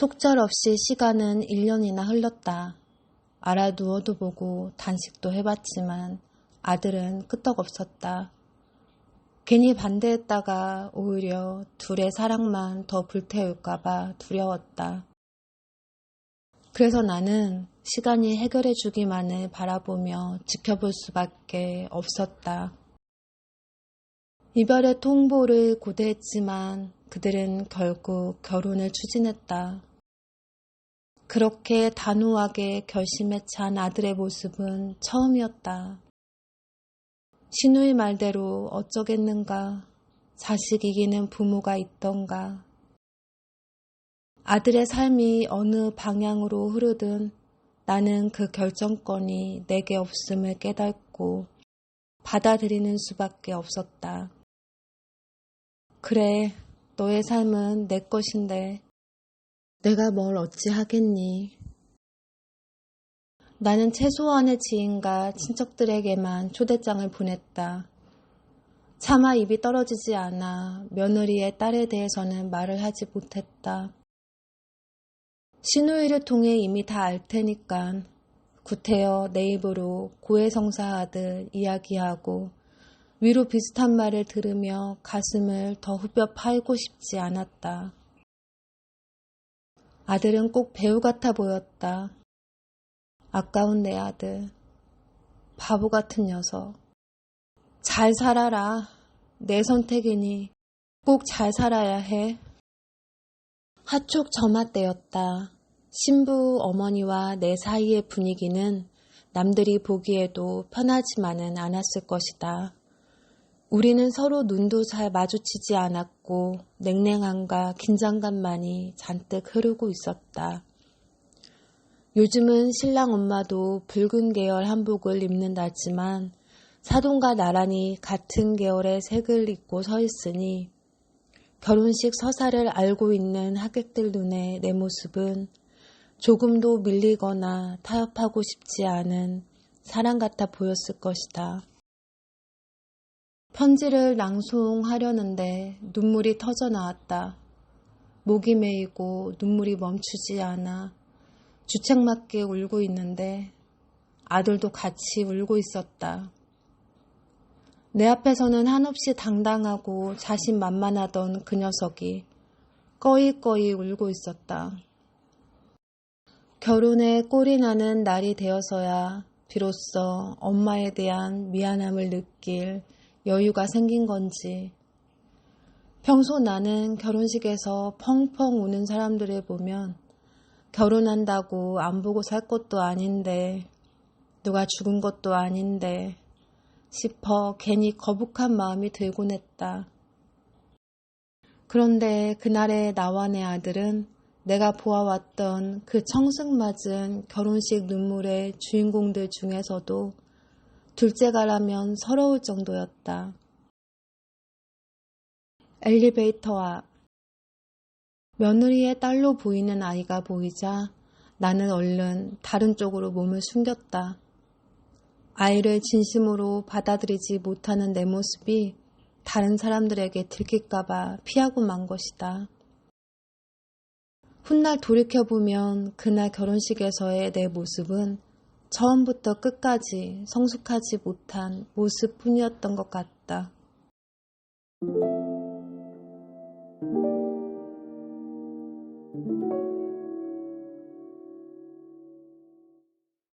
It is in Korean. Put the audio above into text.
속절없이 시간은 1년이나 흘렀다. 알아 누워도 보고 단식도 해봤지만 아들은 끄떡없었다. 괜히 반대했다가 오히려 둘의 사랑만 더 불태울까봐 두려웠다. 그래서 나는 시간이 해결해주기만을 바라보며 지켜볼 수밖에 없었다. 이별의 통보를 고대했지만 그들은 결국 결혼을 추진했다. 그렇게 단호하게 결심에 찬 아들의 모습은 처음이었다. 신우의 말대로 어쩌겠는가, 자식 이기는 부모가 있던가. 아들의 삶이 어느 방향으로 흐르든 나는 그 결정권이 내게 없음을 깨닫고 받아들이는 수밖에 없었다. 그래, 너의 삶은 내 것인데 내가 뭘 어찌하겠니. 나는 최소한의 지인과 친척들에게만 초대장을 보냈다. 차마 입이 떨어지지 않아 며느리의 딸에 대해서는 말을 하지 못했다. 신우이를 통해 이미 다 알 테니까 구태여 내 입으로 고해성사하듯 이야기하고 위로 비슷한 말을 들으며 가슴을 더 후벼 파이고 싶지 않았다. 아들은 꼭 배우 같아 보였다. 아까운 내 아들, 바보 같은 녀석. 잘 살아라. 내 선택이니 꼭 잘 살아야 해. 하촉 저맛때였다. 신부 어머니와 내 사이의 분위기는 남들이 보기에도 편하지만은 않았을 것이다. 우리는 서로 눈도 잘 마주치지 않았고 냉랭함과 긴장감만이 잔뜩 흐르고 있었다. 요즘은 신랑 엄마도 붉은 계열 한복을 입는다지만 사돈과 나란히 같은 계열의 색을 입고 서 있으니 결혼식 서사를 알고 있는 하객들 눈에 내 모습은 조금도 밀리거나 타협하고 싶지 않은 사람 같아 보였을 것이다. 편지를 낭송하려는데 눈물이 터져 나왔다. 목이 메이고 눈물이 멈추지 않아 주책맞게 울고 있는데 아들도 같이 울고 있었다. 내 앞에서는 한없이 당당하고 자신만만하던 그 녀석이 꺼이꺼이 울고 있었다. 결혼에 꼴이 나는 날이 되어서야 비로소 엄마에 대한 미안함을 느낄 여유가 생긴 건지. 평소 나는 결혼식에서 펑펑 우는 사람들을 보면 결혼한다고 안 보고 살 것도 아닌데 누가 죽은 것도 아닌데 싶어 괜히 거북한 마음이 들곤 했다. 그런데 그날의 나와 내 아들은 내가 보아왔던 그 청승맞은 결혼식 눈물의 주인공들 중에서도 둘째가라면 서러울 정도였다. 엘리베이터 앞. 며느리의 딸로 보이는 아이가 보이자 나는 얼른 다른 쪽으로 몸을 숨겼다. 아이를 진심으로 받아들이지 못하는 내 모습이 다른 사람들에게 들킬까봐 피하고 만 것이다. 훗날 돌이켜보면 그날 결혼식에서의 내 모습은 처음부터 끝까지 성숙하지 못한 모습뿐이었던 것 같다.